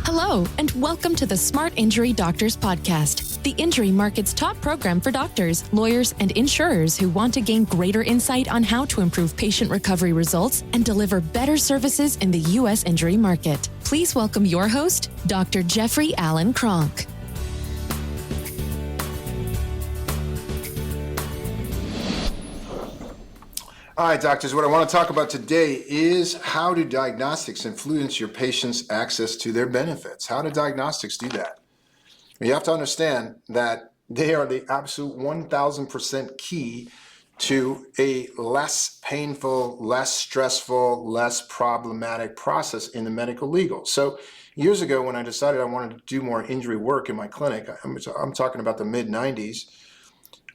Hello, and welcome to the Smart Injury Doctors Podcast, the injury market's top program for doctors, lawyers, and insurers who want to gain greater insight on how to improve patient recovery results and deliver better services in the U.S. injury market. Please welcome your host, Dr. Jeffrey Allen Kronk. All right, doctors, what I want to talk about today is how do diagnostics influence your patient's access to their benefits? How do diagnostics do that? You have to understand that they are the absolute 1000% key to a less painful, less stressful, less problematic process in the medical legal. So years ago when I decided I wanted to do more injury work in my clinic, I'm talking about the mid-90s,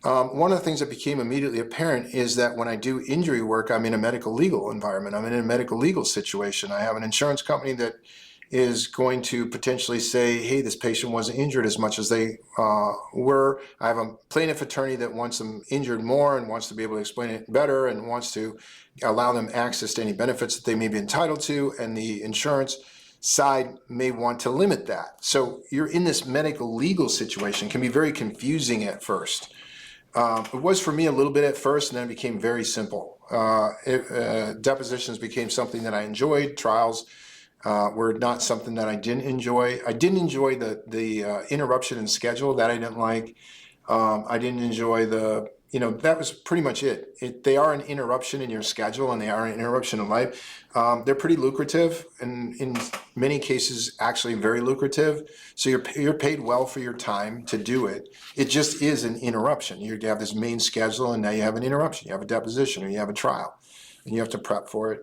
one of the things that became immediately apparent is that when I do injury work, I'm in a medical legal environment. I'm in a medical legal situation. I have an insurance company that is going to potentially say, hey, this patient wasn't injured as much as they were. I have a plaintiff attorney that wants them injured more and wants to be able to explain it better and wants to allow them access to any benefits that they may be entitled to, and the insurance side may want to limit that. So you're in this medical legal situation. It can be very confusing at first. It was for me a little bit at first, and then it became very simple. Depositions became something that I enjoyed. Trials were not something that I didn't enjoy. I didn't enjoy the interruption in schedule. That I didn't like. I didn't enjoy that was pretty much it. They are an interruption in your schedule, and they are an interruption in life. They're pretty lucrative, and in many cases, actually very lucrative. So you're paid well for your time to do it. It just is an interruption. You have this main schedule, and now you have an interruption. You have a deposition, or you have a trial, and you have to prep for it.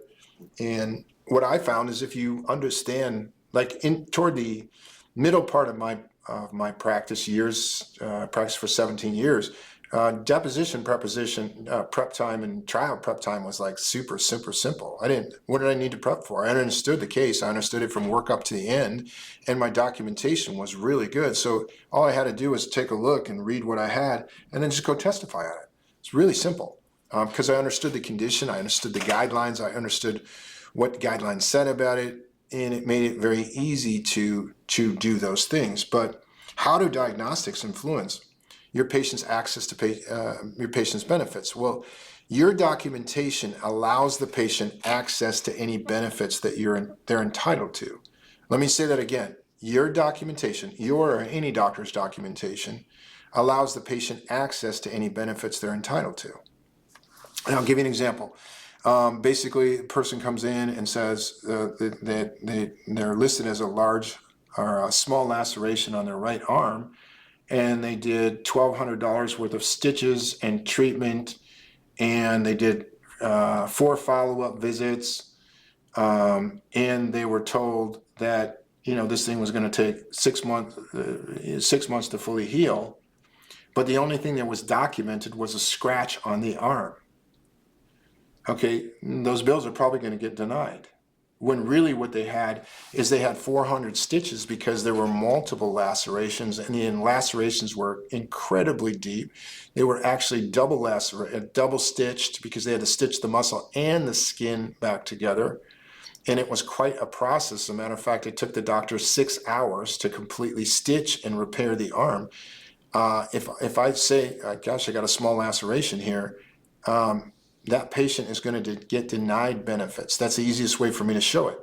And what I found is if you understand, like toward the middle part of my practice years, practice for 17 years, deposition prep time and trial prep time was like super simple. What did I need to prep for? I understood the case. I understood it from work up to the end, and my documentation was really good. So all I had to do was take a look and read what I had and then just go testify on it. It's really simple because I understood the condition. I understood the guidelines. I understood what guidelines said about it, and it made it very easy to do those things. But how do diagnostics influence your patient's access to your patient's benefits? Well, your documentation allows the patient access to any benefits that they're entitled to. Let me say that again. Your documentation, your or any doctor's documentation, allows the patient access to any benefits they're entitled to. And I'll give you an example. Basically, a person comes in and says that they're listed as a large or a small laceration on their right arm, and they did $1,200 worth of stitches and treatment, and they did 4 follow-up visits, and they were told that this thing was going to take 6 months to fully heal, but the only thing that was documented was a scratch on the arm. Okay, those bills are probably going to get denied, when really what they had is they had 400 stitches because there were multiple lacerations, and the lacerations were incredibly deep. They were actually double stitched because they had to stitch the muscle and the skin back together. And it was quite a process. As a matter of fact, it took the doctor 6 hours to completely stitch and repair the arm. If I say, gosh, I got a small laceration here, that patient is going to get denied benefits. That's the easiest way for me to show it.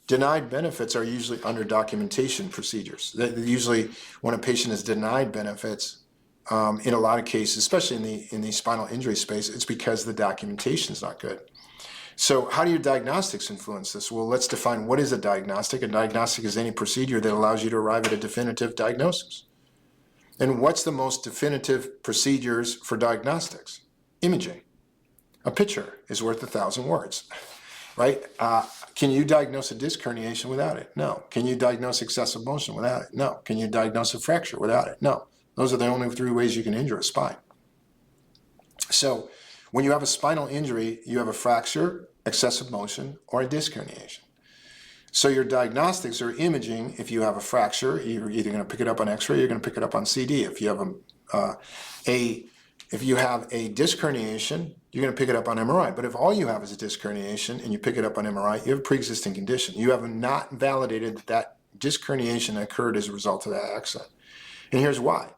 Denied benefits are usually under documentation procedures. Usually when a patient is denied benefits, in a lot of cases, especially in the spinal injury space, it's because the documentation is not good. So how do your diagnostics influence this? Well, let's define what is a diagnostic. A diagnostic is any procedure that allows you to arrive at a definitive diagnosis. And what's the most definitive procedures for diagnostics? Imaging. A picture is worth 1,000 words, right? Can you diagnose a disc herniation without it? No. Can you diagnose excessive motion without it? No. Can you diagnose a fracture without it? No. Those are the only 3 ways you can injure a spine. So when you have a spinal injury, you have a fracture, excessive motion, or a disc herniation. So your diagnostics or imaging, if you have a fracture, you're either going to pick it up on X-ray or you're going to pick it up on CD. If you have a If you have a disc herniation, you're going to pick it up on MRI. But if all you have is a disc herniation and you pick it up on MRI, you have a pre-existing condition. You have not validated that disc herniation occurred as a result of that accident. And here's why.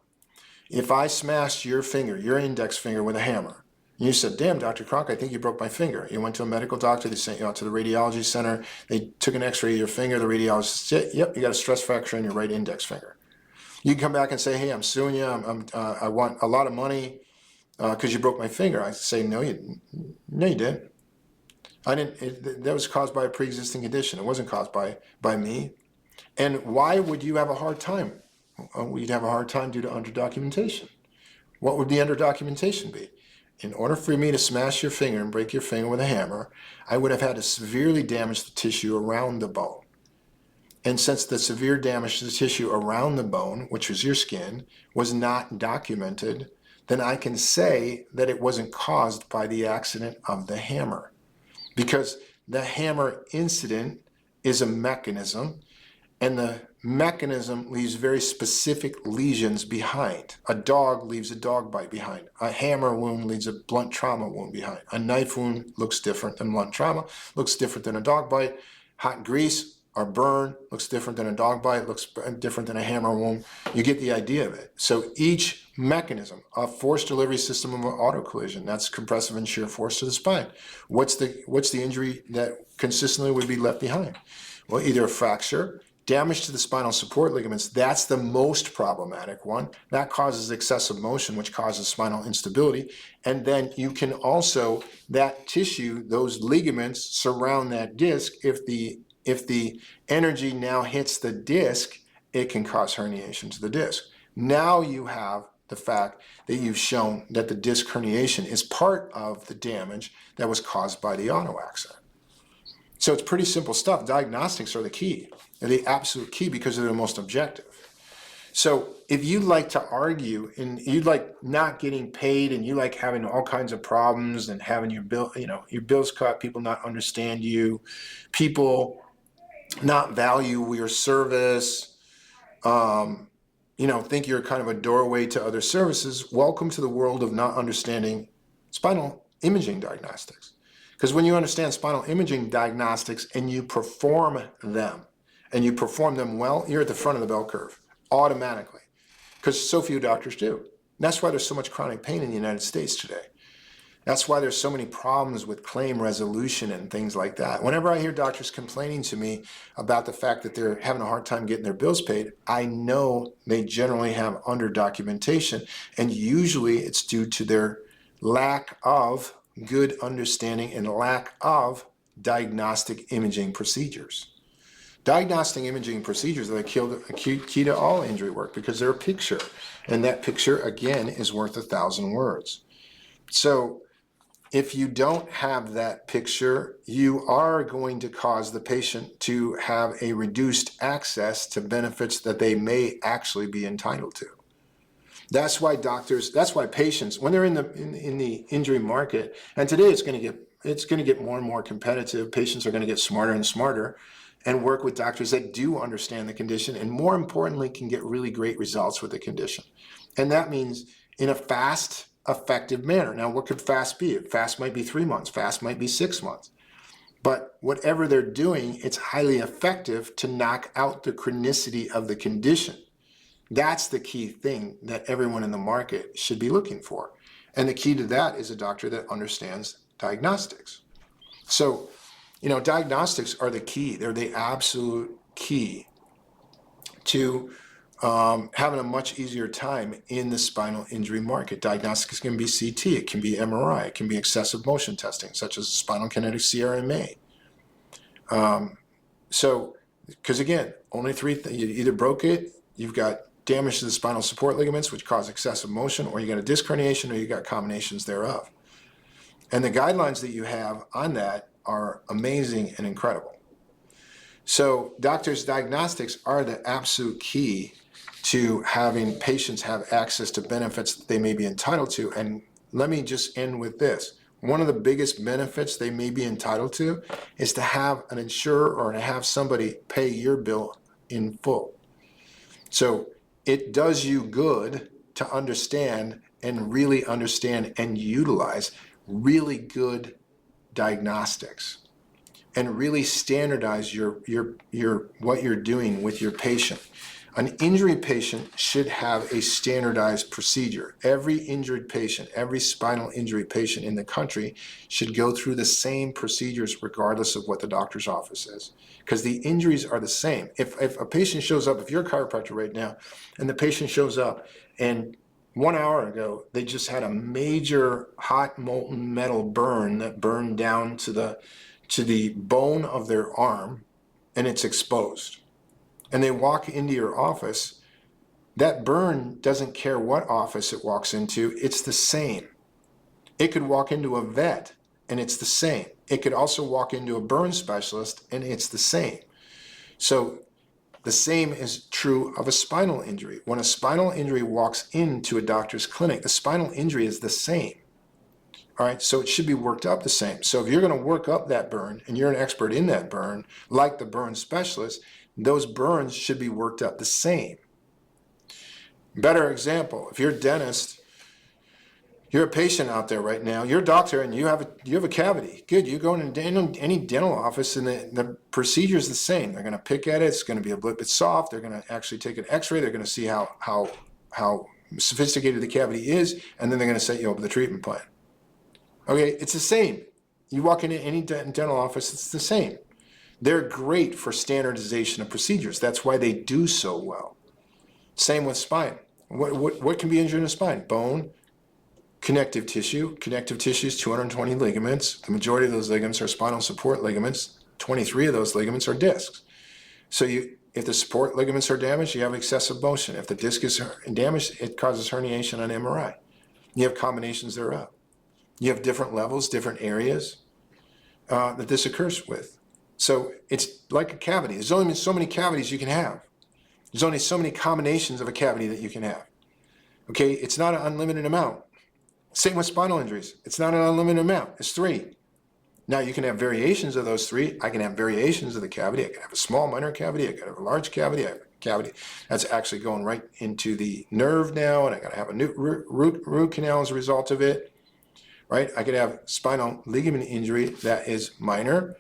If I smashed your finger, your index finger, with a hammer, and you said, damn, Dr. Kronk, I think you broke my finger. You went to a medical doctor, they sent you out to the radiology center, they took an x-ray of your finger, the radiologist said, yep, you got a stress fracture in your right index finger. You can come back and say, hey, I'm suing you, I want a lot of money because you broke my finger. I say, no, you didn't. I didn't. That was caused by a pre-existing condition. It wasn't caused by me. And why would you have a hard time? We'd have a hard time due to under-documentation. What would the under-documentation be? In order for me to smash your finger and break your finger with a hammer, I would have had to severely damage the tissue around the bone. And since the severe damage to the tissue around the bone, which was your skin, was not documented, then I can say that it wasn't caused by the accident of the hammer. Because the hammer incident is a mechanism, and the mechanism leaves very specific lesions behind. A dog leaves a dog bite behind. A hammer wound leaves a blunt trauma wound behind. A knife wound looks different than blunt trauma, looks different than a dog bite. Hot grease or burn looks different than a dog bite, looks different than a hammer wound. You get the idea of it. So each mechanism, a force delivery system of an auto collision, that's compressive and shear force to the spine. What's the injury that consistently would be left behind? Well, either a fracture, damage to the spinal support ligaments, that's the most problematic one. That causes excessive motion, which causes spinal instability. And then you can also, that tissue, those ligaments surround that disc. If the energy now hits the disc, it can cause herniation to the disc. Now you have the fact that you've shown that the disc herniation is part of the damage that was caused by the auto accident. So it's pretty simple stuff. Diagnostics are the key. They're the absolute key because they're the most objective. So if you like to argue and you like not getting paid and you like having all kinds of problems and having your bills cut, people not understand you, people not value your service, think you're kind of a doorway to other services, welcome to the world of not understanding spinal imaging diagnostics. Because when you understand spinal imaging diagnostics and you perform them, and you perform them well, you're at the front of the bell curve, automatically. Because so few doctors do. And that's why there's so much chronic pain in the United States today. That's why there's so many problems with claim resolution and things like that. Whenever I hear doctors complaining to me about the fact that they're having a hard time getting their bills paid, I know they generally have under documentation, and usually it's due to their lack of good understanding and lack of diagnostic imaging procedures. Diagnostic imaging procedures are the key to all injury work because they're a picture, and that picture, again, is worth 1,000 words. So if you don't have that picture, you are going to cause the patient to have a reduced access to benefits that they may actually be entitled to. That's why patients, when they're in the injury market, and today it's going to get more and more competitive. Patients are going to get smarter and smarter and work with doctors that do understand the condition and, more importantly, can get really great results with the condition. And that means in a fast, effective manner. Now, what could fast be? Fast might be 3 months. Fast might be 6 months. But whatever they're doing, it's highly effective to knock out the chronicity of the condition. That's the key thing that everyone in the market should be looking for. And the key to that is a doctor that understands diagnostics. So, diagnostics are the key. They're the absolute key to having a much easier time in the spinal injury market. Diagnostics can be CT, it can be MRI, it can be excessive motion testing, such as spinal kinetic CRMA. Because again, only three things. You either broke it, you've got damage to the spinal support ligaments, which cause excessive motion, or you got a disc herniation, or you got combinations thereof. And the guidelines that you have on that are amazing and incredible. So doctors' diagnostics are the absolute key to having patients have access to benefits that they may be entitled to. And let me just end with this. One of the biggest benefits they may be entitled to is to have an insurer or to have somebody pay your bill in full. So it does you good to understand and really understand and utilize really good diagnostics and really standardize your what you're doing with your patient. An injury patient should have a standardized procedure. Every injured patient, every spinal injury patient in the country should go through the same procedures regardless of what the doctor's office says, because the injuries are the same. If a patient shows up, if you're a chiropractor right now, and the patient shows up and 1 hour ago they just had a major hot molten metal burn that burned down to the bone of their arm and it's exposed, and they walk into your office, that burn doesn't care what office it walks into, it's the same. It could walk into a vet and it's the same. It could also walk into a burn specialist and it's the same. So the same is true of a spinal injury. When a spinal injury walks into a doctor's clinic, the spinal injury is the same. All right, so it should be worked up the same. So if you're going to work up that burn and you're an expert in that burn, like the burn specialist, those burns should be worked up the same. Better example, if you're a dentist, you're a patient out there right now, you're a doctor and you have a cavity. Good, you go into any dental office and the procedure is the same. They're going to pick at it, it's going to be a little bit soft, they're going to actually take an x-ray, they're going to see how sophisticated the cavity is, and then they're going to set you up with a treatment plan. Okay, it's the same. You walk into any dental office, it's the same. They're great for standardization of procedures. That's why they do so well. Same with spine. What can be injured in the spine? Bone, connective tissue. Connective tissue is 220 ligaments. The majority of those ligaments are spinal support ligaments. 23 of those ligaments are discs. So if the support ligaments are damaged, you have excessive motion. If the disc is damaged, it causes herniation on MRI. You have combinations thereof. You have different levels, different areas that this occurs with. So it's like a cavity. There's only so many cavities you can have. There's only so many combinations of a cavity that you can have. Okay, it's not an unlimited amount. Same with spinal injuries. It's not an unlimited amount. It's 3. Now you can have variations of those 3. I can have variations of the cavity. I can have a small minor cavity. I can have a large cavity. I have a cavity that's actually going right into the nerve now, and I got to have a new root canal as a result of it. Right? I could have spinal ligament injury that is minor.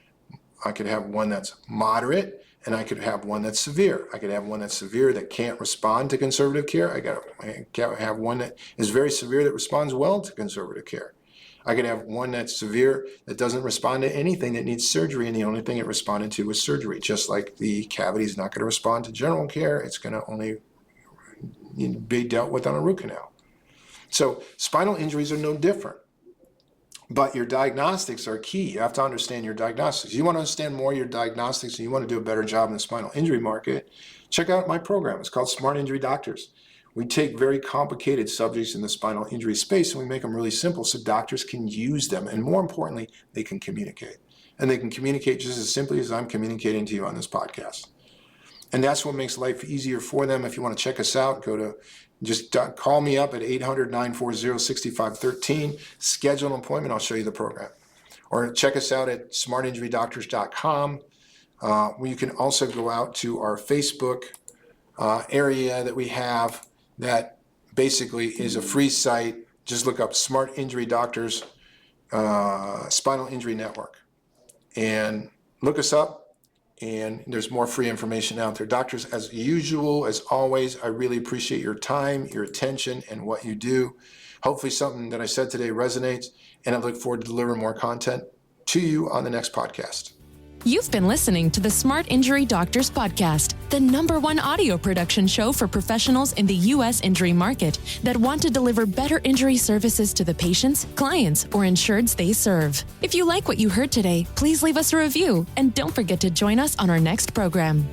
I could have one that's moderate, and I could have one that's severe. I could have one that's severe that can't respond to conservative care. I could have one that is very severe that responds well to conservative care. I could have one that's severe that doesn't respond to anything that needs surgery, and the only thing it responded to was surgery. Just like the cavity is not going to respond to general care, it's going to only be dealt with on a root canal. So spinal injuries are no different. But your diagnostics are key. You have to understand your diagnostics. You want to understand more of your diagnostics and you want to do a better job in the spinal injury market, check out my program. It's called Smart Injury Doctors. We take very complicated subjects in the spinal injury space and we make them really simple so doctors can use them. And more importantly, they can communicate. And they can communicate just as simply as I'm communicating to you on this podcast. And that's what makes life easier for them. If you want to check us out, just call me up at 800-940-6513. Schedule an appointment. I'll show you the program. Or check us out at smartinjurydoctors.com. You can also go out to our Facebook area that we have that basically is a free site. Just look up Smart Injury Doctors Spinal Injury Network. And look us up. And there's more free information out there. Doctors, as usual, as always, I really appreciate your time, your attention, and what you do. Hopefully something that I said today resonates, and I look forward to delivering more content to you on the next podcast. You've been listening to the Smart Injury Doctors Podcast, the #1 audio production show for professionals in the U.S. injury market that want to deliver better injury services to the patients, clients, or insureds they serve. If you like what you heard today, please leave us a review and don't forget to join us on our next program.